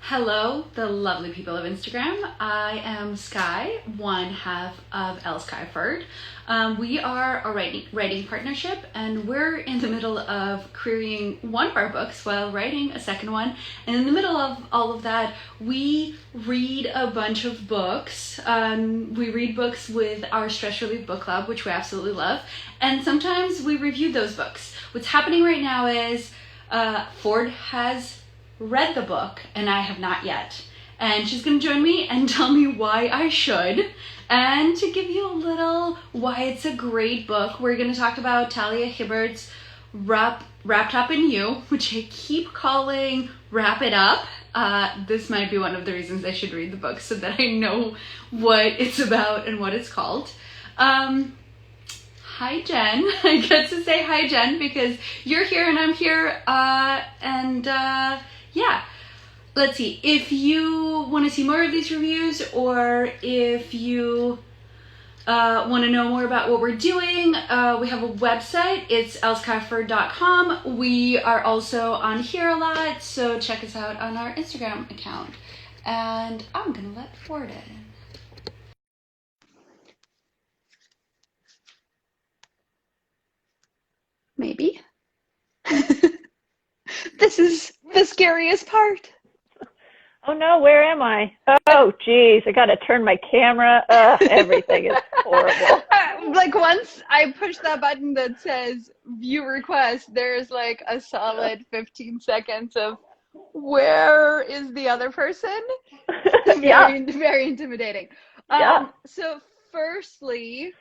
Hello, the lovely people of Instagram. I am Sky, one half of Skyford. We are a writing partnership, and we're in the middle of querying one of our books while writing a second one. And in the middle of all of that, we read a bunch of books. We read books with our Stress Relief Book Club, which we absolutely love. And sometimes we review those books. What's happening right now is Ford has read the book and I have not yet. And she's going to join me and tell me why I should. And to give you a little why it's a great book, we're going to talk about Talia Hibbert's Wrapped Up in You, which I keep calling Wrap It Up. This might be one of the reasons I should read the book so that I know what it's about and what it's called. Hi, Jen. I get to say hi, Jen, because you're here and I'm here. Yeah, let's see. If you want to see more of these reviews, or if you want to know more about what we're doing, we have a website. It's elskyford.com. We are also on here a lot, so check us out on our Instagram account. And I'm going to let Ford in. Maybe. This is the scariest part. Oh no, where am I? Oh geez, I gotta turn my camera. Everything is horrible. Like once I push that button that says view request, there's like a solid 15 seconds of where is the other person? Yeah. Very intimidating. Yeah. So firstly,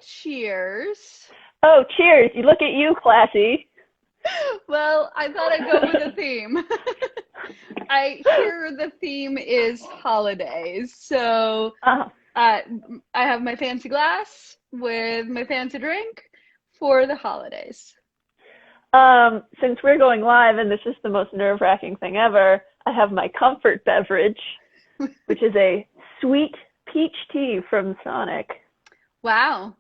cheers. Oh, cheers. You look at you, classy. Well, I thought I'd go with a theme. I hear the theme is holidays. So I have my fancy glass with my fancy drink for the holidays. Since we're going live and this is the most nerve-wracking thing ever, I have my comfort beverage, which is a sweet peach tea from Sonic. Wow.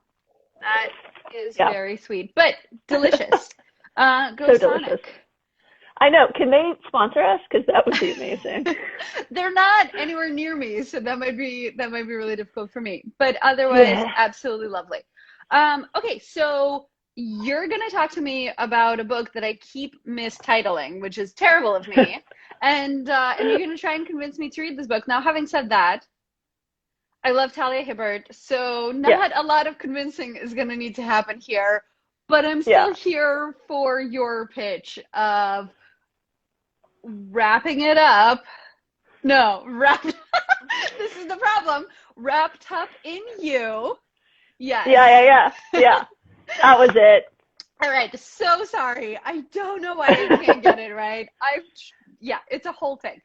That is very sweet, but delicious. Go so Sonic. Delicious. I know. Can they sponsor us? Because that would be amazing. They're not anywhere near me, so that might be really difficult for me. But otherwise, absolutely lovely. Okay, so you're gonna talk to me about a book that I keep mistitling, which is terrible of me, and you're gonna try and convince me to read this book. Now, having said that, I love Talia Hibbert, so not a lot of convincing is gonna need to happen here. But I'm still here for your pitch of wrapping it up. No, wrapped. This is the problem. Wrapped up in you. Yes. Yeah. That was it. All right. So sorry. I don't know why I can't get it right. It's a whole thing.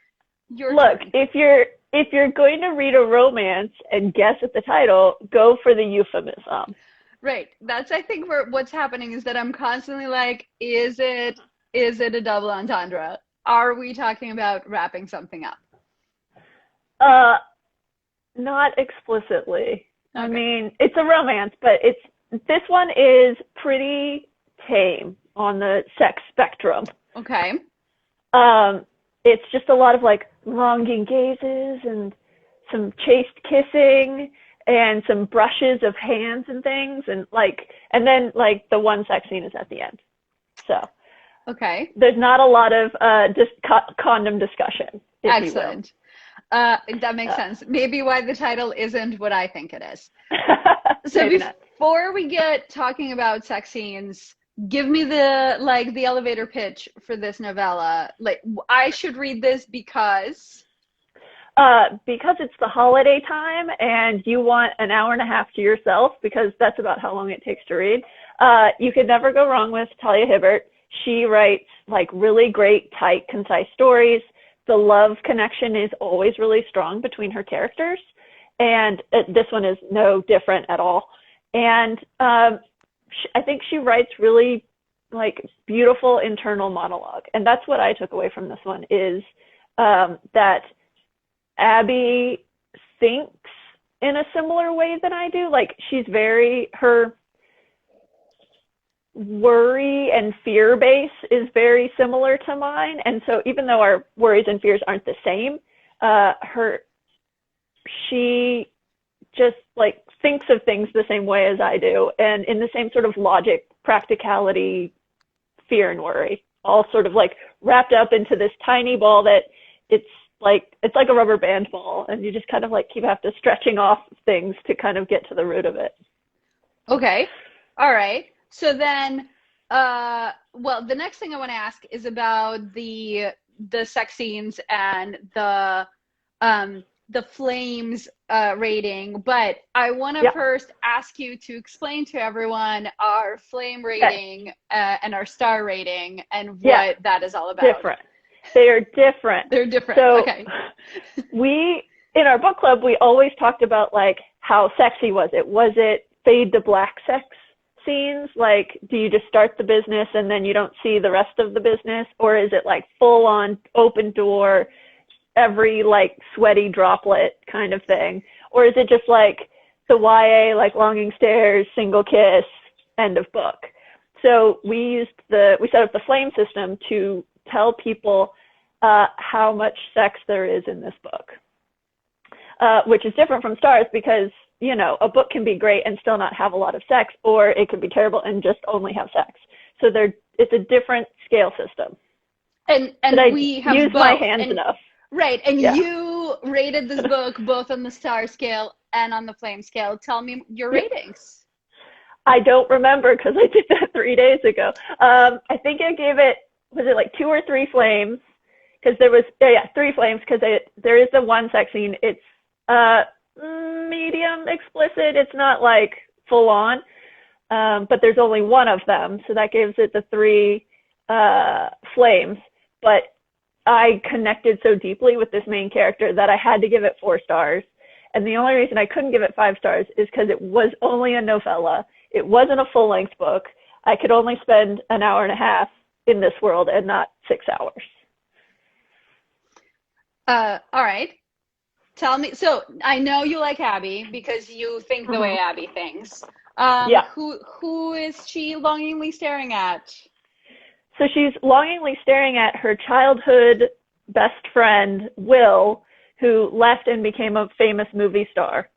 Look, if you're going to read a romance and guess at the title, go for the euphemism. Right. That's, I think, what's happening is that I'm constantly like, is it a double entendre? Are we talking about wrapping something up? Not explicitly. Okay. I mean, it's a romance, but this one is pretty tame on the sex spectrum. Okay. It's just a lot of like longing gazes and some chaste kissing and some brushes of hands and things, and then the one sex scene is at the end. So okay, there's not a lot of condom discussion. Excellent. That makes sense. Maybe why the title isn't what I think it is. So before we get talking about sex scenes, give me the elevator pitch for this novella. Like, I should read this because it's the holiday time and you want an hour and a half to yourself, because that's about how long it takes to read. You could never go wrong with Talia Hibbert. She writes really great, tight, concise stories. The love connection is always really strong between her characters, and this one is no different at all. And I think she writes really beautiful internal monologue, and that's what I took away from this one, is that Abby thinks in a similar way than I do. She's worry and fear base is very similar to mine. And so even though our worries and fears aren't the same, she just like thinks of things the same way as I do, and in the same sort of logic, practicality, fear and worry, all sort of like wrapped up into this tiny ball that it's like a rubber band ball, and you just kind of like keep after stretching off things to kind of get to the root of it. Okay. All right. So then, well, the next thing I want to ask is about the sex scenes and the flames rating, but I want to first ask you to explain to everyone our flame rating and our star rating and what that is all about. Different. They are different. They're different. So okay. In our book club, we always talked about like how sexy was it? Was it fade to black sex scenes? Like, do you just start the business and then you don't see the rest of the business? Or is it like full on open door, every like sweaty droplet kind of thing? Or is it just like the YA, like longing stares, single kiss, end of book? So we set up the flame system to tell people how much sex there is in this book, which is different from stars because, you know, a book can be great and still not have a lot of sex, or it could be terrible and just only have sex. So it's a different scale system. And we have used my hands enough. Right, and you rated this book both on the star scale and on the flame scale. Tell me your ratings. I don't remember because I did that 3 days ago. I think I gave it, was it like 2 or 3 flames? Because there was, 3 flames because there is the one sex scene. It's medium explicit. It's not like full on, but there's only one of them. So that gives it the 3 flames. But I connected so deeply with this main character that I had to give it 4 stars. And the only reason I couldn't give it 5 stars is because it was only a novella. It wasn't a full-length book. I could only spend an hour and a half in this world and not 6 hours. All right. Tell me, so I know you like Abby because you think the way Abby thinks. Who is she longingly staring at? So she's longingly staring at her childhood best friend, Will, who left and became a famous movie star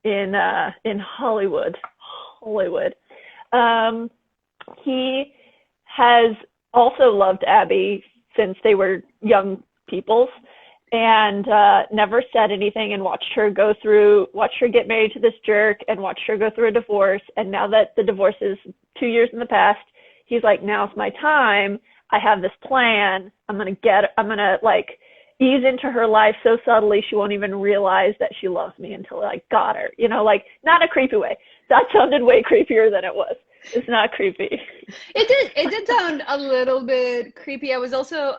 in Hollywood. He has also loved Abby since they were young peoples, and never said anything, and watched her get married to this jerk and watched her go through a divorce. And now that the divorce is 2 years in the past, he's like, now's my time. I have this plan. I'm going to like ease into her life so subtly she won't even realize that she loves me until I got her, you know, like not a creepy way. That sounded way creepier than it was. It's not creepy. It did sound a little bit creepy. I was also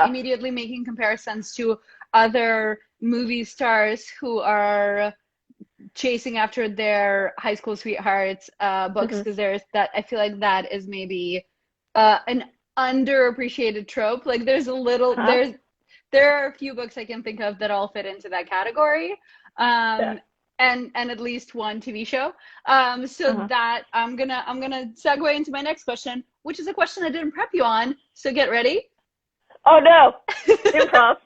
immediately making comparisons to other movie stars who are chasing after their high school sweethearts books, because there's that, I feel like that is maybe an underappreciated trope. Like there's a little there are a few books I can think of that all fit into that category. And at least one TV show. That I'm gonna segue into my next question, which is a question I didn't prep you on. So get ready. Oh no, improv.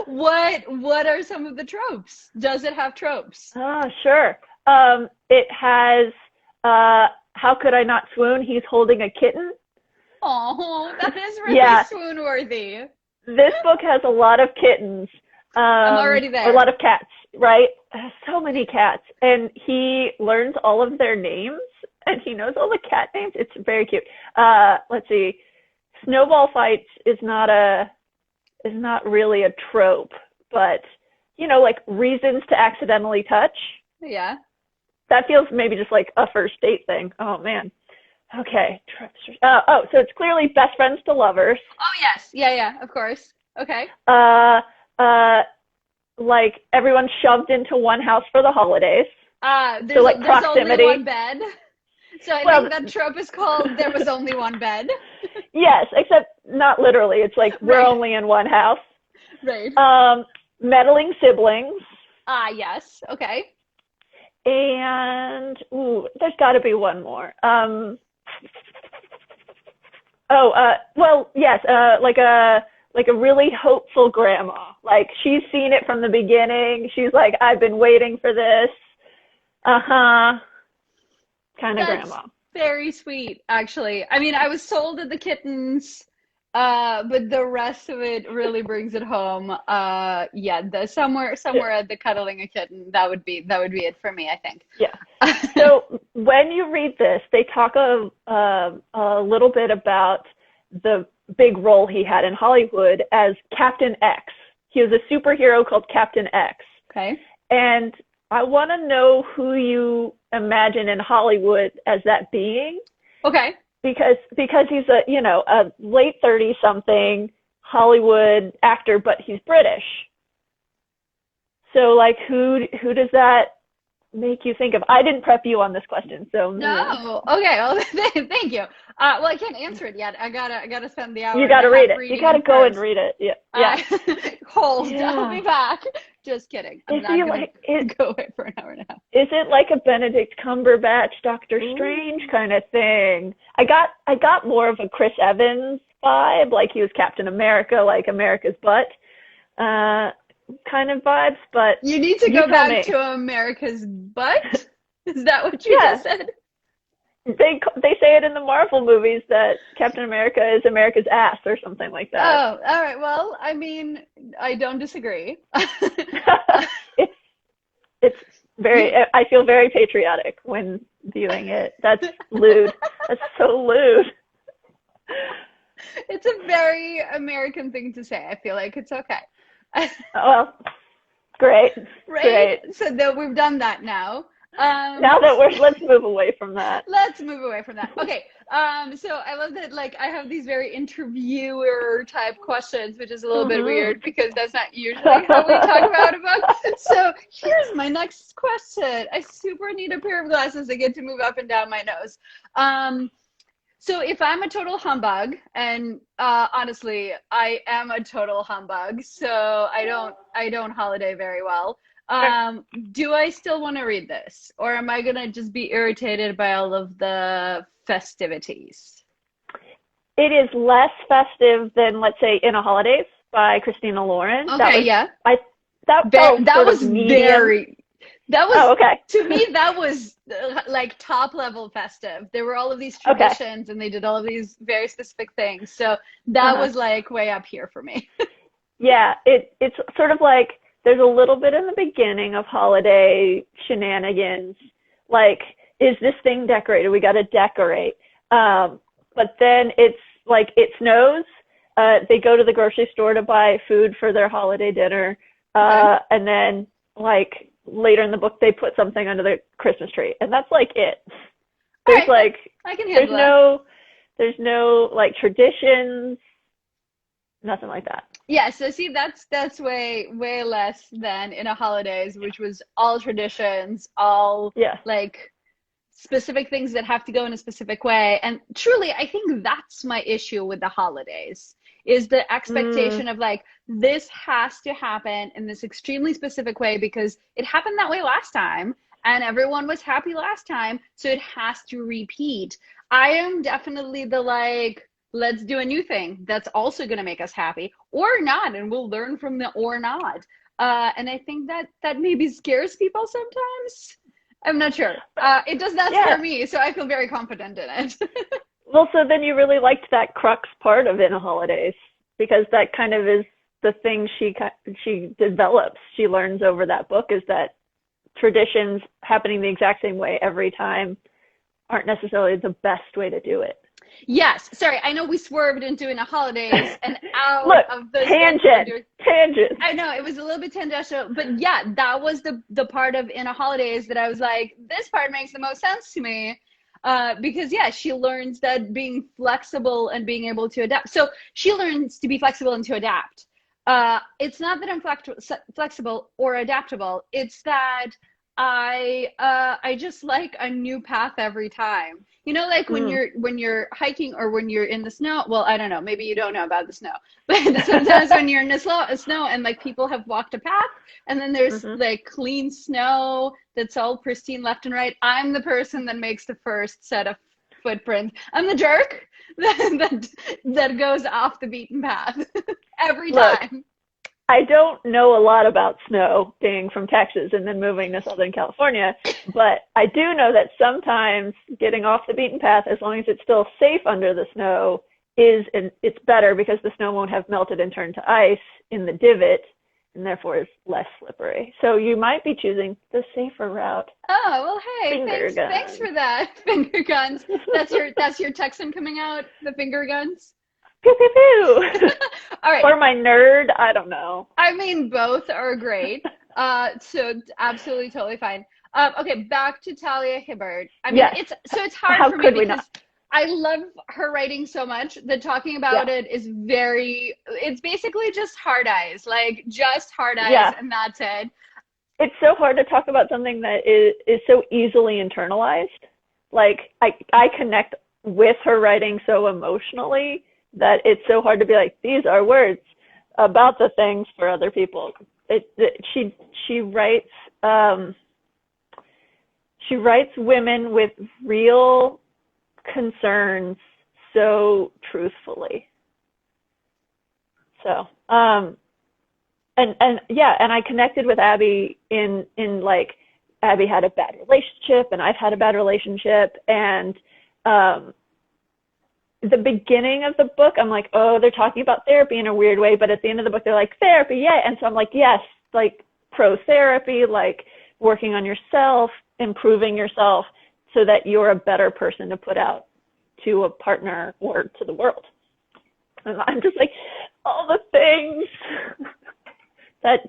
What are some of the tropes? Does it have tropes? Oh, sure. It has, how could I not swoon? He's holding a kitten. Oh, that is really swoon worthy. This book has a lot of kittens. I'm already there. A lot of cats, right? So many cats. And he learns all of their names, and he knows all the cat names. It's very cute. Let's see. Snowball fights is not really a trope, but, you know, like reasons to accidentally touch. Yeah. That feels maybe just like a first date thing. Oh, man. Okay. So it's clearly best friends to lovers. Oh, yes. Yeah, of course. Okay. Like everyone's shoved into one house for the holidays. There's proximity. only one bed. So I think that trope is called There Was Only One Bed. Yes, except not literally. It's like we're only in one house. Right. Meddling siblings. Yes. Okay. And there's got to be one more. Oh, well, yes, like a really hopeful grandma. Like she's seen it from the beginning. She's like, I've been waiting for this. Uh-huh. Kind of That's grandma. very sweet, actually. I mean, I was sold at the kittens, but the rest of it really brings it home. Yeah, the somewhere at the cuddling a kitten, that would be it for me, I think. Yeah. So when you read this, they talk a little bit about the big role he had in Hollywood as Captain X. He was a superhero called Captain X. Okay. And I want to know who you imagine in Hollywood as that being, Okay. because he's a late 30 something Hollywood actor, but he's British. So like who does that make you think of? I didn't prep you on this question, so No. Okay. Well, thank you. Well, I can't answer it yet. I gotta spend the hour you and got to a read half it. You reading got to it go and first. read it. Yeah. Yeah. Hold. I'll Yeah. be back. Just kidding. I'm Is not he gonna like is, go away for an hour and a half. is it like a Benedict Cumberbatch Doctor Ooh. Strange kind of thing? I got more of a Chris Evans vibe, like he was Captain America, like America's butt, kind of vibes. But You need to you go tell back me. to America's butt? Is that what you Yeah, just said? they say it in the Marvel movies that Captain America is America's ass or something like that. Oh, all right. Well, I mean, I don't disagree. it's it's very. You, I feel very patriotic when viewing it. That's lewd. That's so lewd. it's a very American thing to say. I feel like it's okay. Well, great, Right? great. So that we've done that now. Now that let's move away from that. Let's move away from that. Okay. So I love that like I have these very interviewer type questions, which is a little bit Hmm. weird because that's not usually how we talk about a book. So here's my next question. I super need a pair of glasses to get to move up and down my nose. So if I'm a total humbug, and honestly, I am a total humbug, so I don't holiday very well. Do I still want to read this, or am I gonna just be irritated by all of the festivities? It is less festive than, let's say, In a Holidays by Christina Lauren. Okay, yeah. I that felt That sort was of medium. that Oh, was, okay. to me, that was like top level festive. There were all of these Okay. traditions and they did all of these very specific things. So that Uh-huh. was like way up here for me. Yeah, it's sort of like there's a little bit in the beginning of holiday shenanigans, like, is this thing decorated? We got to decorate. But then it's like it snows. They go to the grocery store to buy food for their holiday dinner. Okay. And then like later in the book, they put something under the Christmas tree, and that's like it. All There's right. like I can there's handle that. no there's no like traditions, nothing like that. Yeah, so see, that's way less than In a Holidays, which was all traditions, all Yeah. like specific things that have to go in a specific way. And truly, I think that's my issue with the holidays is the Mm, expectation of like this has to happen in this extremely specific way because it happened that way last time and everyone was happy last time, so it has to repeat. I am definitely the like let's do a new thing that's also going to make us happy or not, and we'll learn from the or not. And I think that maybe scares people sometimes. I'm not sure. It does not scare yeah. me, so I feel very confident in it. Well, so then you really liked that crux part of In a Holidays because that kind of is the thing she develops. She learns over that book is that traditions happening the exact same way every time aren't necessarily the best way to do it. Yes, sorry, I know we swerved into In a Holidays and out Look, of the book we were tangent, doing. tangent. I know it was a little bit tangential, but yeah, that was the part of In a Holidays that I was like, this part makes the most sense to me. Because yeah, she learns that being flexible and being able to adapt. So she learns to be flexible and to adapt. It's not that I'm flexible or adaptable. It's that I just like a new path every time. You know, like Mm. when you're hiking or when you're in the snow. Well, I don't know. Maybe you don't know about the snow, but sometimes when you're in the snow and like people have walked a path, and then there's Hmm. like clean snow that's all pristine left and right. I'm the person that makes the first set of footprints. I'm the jerk that goes off the beaten path every Look, time. I don't know a lot about snow, being from Texas and then moving to Southern California, but I do know that sometimes getting off the beaten path, as long as it's still safe under the snow, it's better because the snow won't have melted and turned to ice in the divot, and therefore is less slippery. So you might be choosing the safer route. Oh, well, hey, Finger thanks for guns. that. Finger guns. That's your Texan coming out, the finger guns. Pew, pew, pew. All right. Or my nerd, I don't know. I mean, both are great. So absolutely totally fine. Okay, back to Talia Hibbert. I mean, Yes. it's hard How for me could we because not? I love her writing so much that talking about Yeah. it is it's basically just hard eyes, like just hard eyes, Yeah. and that's it. It's so hard to talk about something that is so easily internalized. Like I connect with her writing so emotionally that it's so hard to be like, these are words about the things for other people. She writes women with real concerns so truthfully. So and yeah, and I connected with Abby in like, Abby had a bad relationship and I've had a bad relationship, and the beginning of the book, I'm like, oh, they're talking about therapy in a weird way, but at the end of the book, they're like, therapy, yeah. And so I'm like, yes, like pro therapy, like working on yourself, improving yourself so that you're a better person to put out to a partner or to the world. And I'm just like, all the things that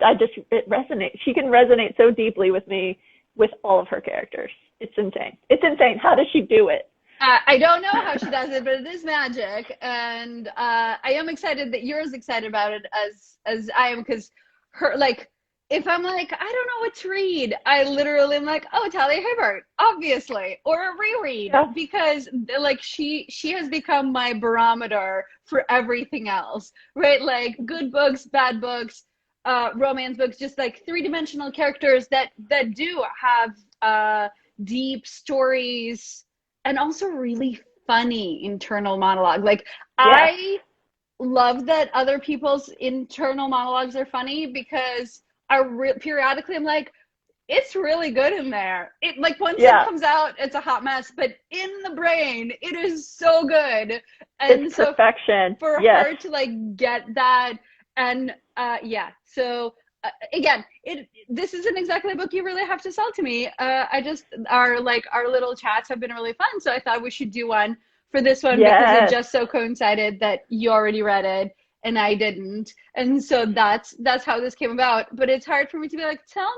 it resonates. She can resonate so deeply with me with all of her characters. It's insane. It's insane. How does she do it? I don't know how she does it, but it is magic, and I am excited that you're as excited about it as I am, because her, like, if I'm like, I don't know what to read, I literally am like, oh, Talia Hibbert, obviously, or a reread, Yeah. because like she has become my barometer for everything else, right? Like good books, bad books, romance books, just like three-dimensional characters that do have deep stories and also really funny internal monologue. Like, Yeah. I love that other people's internal monologues are funny, because periodically I'm like, it's really good in there. It, like, once it comes out, it's a hot mess, but in the brain, it is so good. And it's so perfection. for her to like get that, and yeah, so again, this isn't exactly a book you really have to sell to me. I just, our little chats have been really fun, so I thought we should do one for this one, because it just so coincided that you already read it and I didn't, and so that's how this came about. But it's hard for me to be like, tell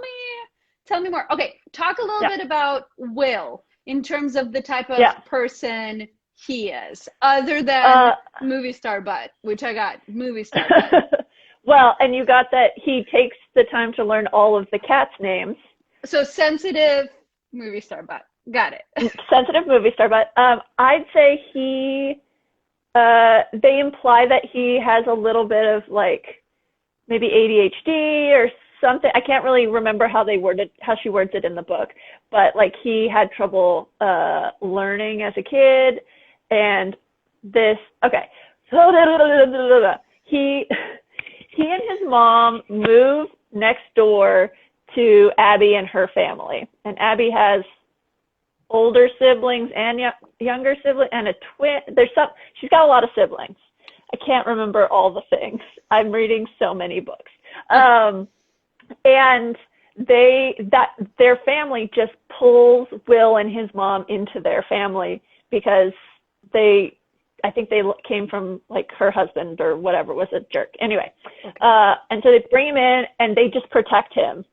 me more. Okay, talk a little bit about Will in terms of the type of person he is, other than movie star butt, which I got movie star butt. Well, and you got that he takes the time to learn all of the cats' names. So sensitive movie star butt. Got it. Sensitive movie star butt. I'd say they imply that he has a little bit of like maybe ADHD or something. I can't really remember how she words it in the book, but like he had trouble learning as a kid, and this. Okay, so he and his mom move next door to Abby and her family. And Abby has older siblings and younger siblings and a twin. She's got a lot of siblings. I can't remember all the things. I'm reading so many books. And their family just pulls Will and his mom into their family because I think they came from like her husband or whatever was a jerk. Anyway, and so they bring him in and they just protect him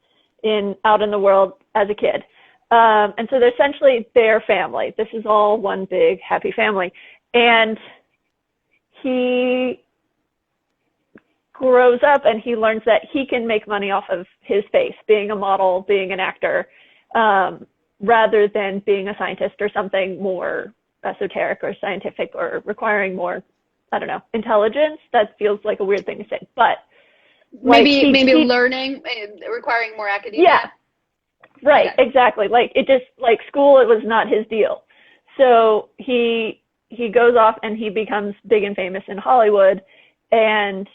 out in the world as a kid. And so they're essentially their family. This is all one big happy family. And he grows up and he learns that he can make money off of his face, being a model, being an actor, rather than being a scientist or something more esoteric or scientific or requiring more, I don't know, intelligence. That feels like a weird thing to say, but maybe learning, requiring more academia. Yeah, right, exactly. Like it just, like school, it was not his deal. So he goes off and he becomes big and famous in Hollywood, and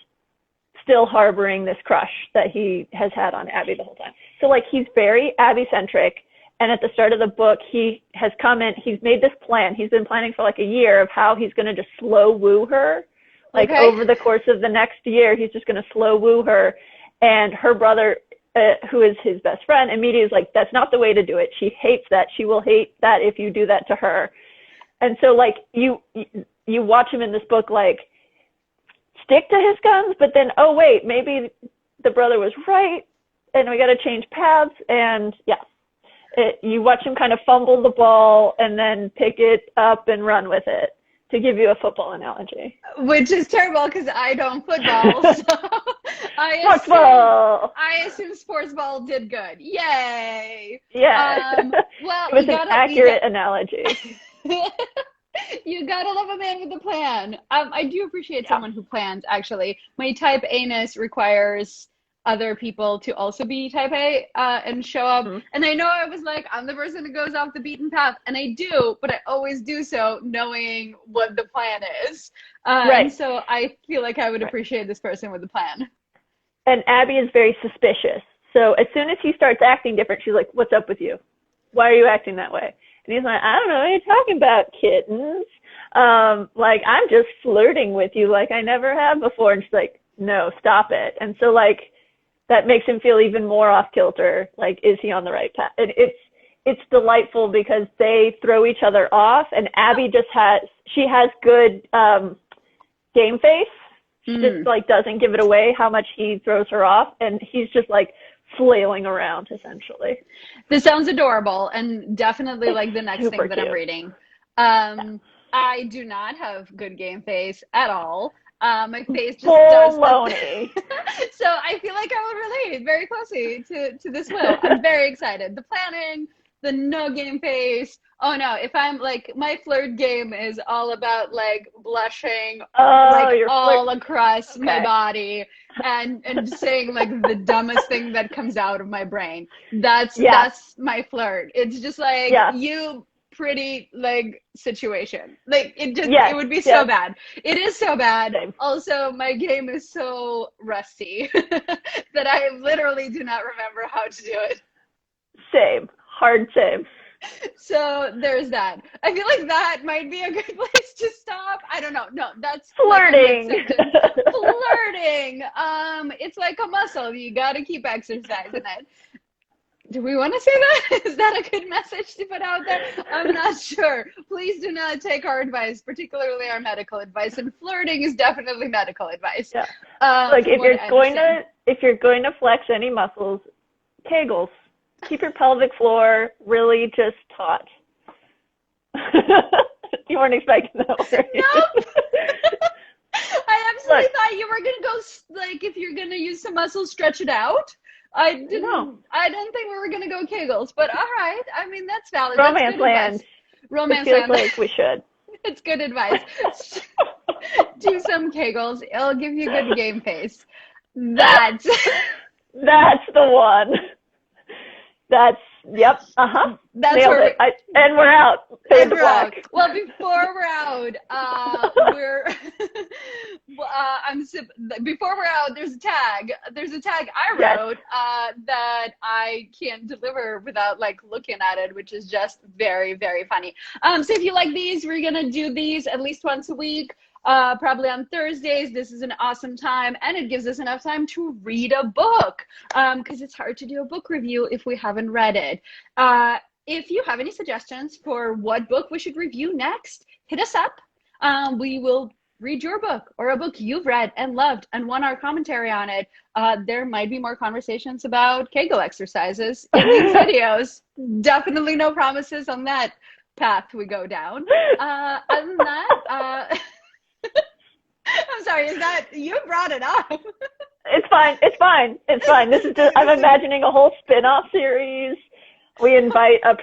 still harboring this crush that he has had on Abby the whole time. So like he's very Abby-centric, and at the start of the book he's made this plan. He's been planning for like a year of how he's going to just slow woo her. Like over the course of the next year, he's just going to slow woo her, and her brother, who is his best friend, immediately is like, that's not the way to do it. She hates that. She will hate that if you do that to her. And so like you watch him in this book like stick to his guns, but then, oh wait, maybe the brother was right and we got to change paths. And you watch him kind of fumble the ball and then pick it up and run with it, to give you a football analogy. Which is terrible because I don't football. So I assume sports ball did good. Yay! Yeah. Well, it was an accurate analogy. You gotta love a man with a plan. I do appreciate someone who plans, actually. My type A-ness requires other people to also be type A and show up. Mm-hmm. And I know I was like, I'm the person who goes off the beaten path. And I do, but I always do so knowing what the plan is. Right. And so I feel like I would appreciate this person with a plan. And Abby is very suspicious. So as soon as he starts acting different, she's like, what's up with you? Why are you acting that way? And he's like, I don't know what you're talking about, kittens. Like, I'm just flirting with you like I never have before. And she's like, no, stop it. And so, like, that makes him feel even more off kilter. Like, is he on the right path? And it's delightful because they throw each other off. And Abby has good game face. She just, like, doesn't give it away how much he throws her off. And he's just, like, flailing around, essentially. This sounds adorable, and definitely like the next thing that I'm reading. I do not have good game face at all. My face just does baloney. So I feel like I would relate very closely to this will. I'm very excited. The planning, the no game face. Oh no, if I'm like, my flirt game is all about like blushing like all across my body and saying like the dumbest thing that comes out of my brain. That's my flirt. It's just like you pretty like situation. Like it would be so bad. It is so bad. Same. Also, my game is so rusty that I literally do not remember how to do it. Same. Hard same. So there's that. I feel like that might be a good place to stop. I don't know. No, that's flirting. Flirting. It's like a muscle. You got to keep exercising it. Do we want to say that? Is that a good message to put out there? I'm not sure. Please do not take our advice, particularly our medical advice. And flirting is definitely medical advice. Yeah. Like if you're going to flex any muscles, Kegels. Keep your pelvic floor really just taut. You weren't expecting that, were you? Nope. I absolutely thought you were gonna go like, if you're gonna use some muscles, stretch it out. I didn't think we were gonna go Kegels, but all right. I mean, that's valid. Romance land. Romance it feels land. Like we should. It's good advice. Do some Kegels. It'll give you good game face. That's the one. Yep. That's nailed where it. And we're out. And we're out. Well, before we're out, before we're out, there's a tag. There's a tag I wrote that I can't deliver without like looking at it, which is just very, very funny. So if you like these, we're gonna do these at least once a week. Probably on Thursdays. This is an awesome time, and it gives us enough time to read a book, because it's hard to do a book review if we haven't read it. If you have any suggestions for what book we should review next, hit us up. We will read your book or a book you've read and loved and want our commentary on it. There might be more conversations about Kegel exercises in these videos. Definitely no promises on that path we go down. Other than that, I'm sorry, is that, you brought it up. It's fine. This is just, I'm imagining a whole spin-off series. We invite a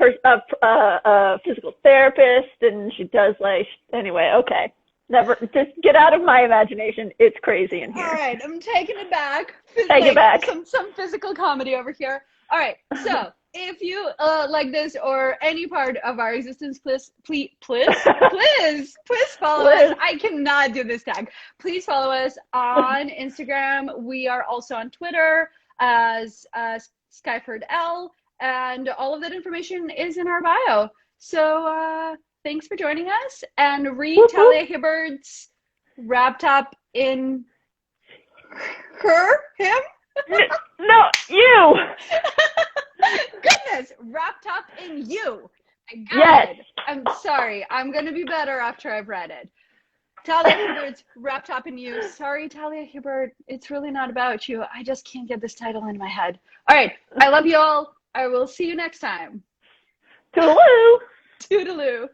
physical therapist, and she does like, anyway, okay. Never, just get out of my imagination. It's crazy in here. All right, I'm taking it back. Take it back. Some physical comedy over here. All right, so if you like this or any part of our existence, please follow us. I cannot do this tag. Please follow us on Instagram. We are also on Twitter as Skyford L, and all of that information is in our bio. So thanks for joining us, and read Talia Hibbert's Wrapped Up in him? No, you! Goodness, Wrapped Up in You. I got it. I'm sorry. I'm going to be better after I've read it. Talia Hibbert's Wrapped Up in You. Sorry, Talia Hibbert. It's really not about you. I just can't get this title in my head. All right. I love you all. I will see you next time. Toodaloo! Toodaloo.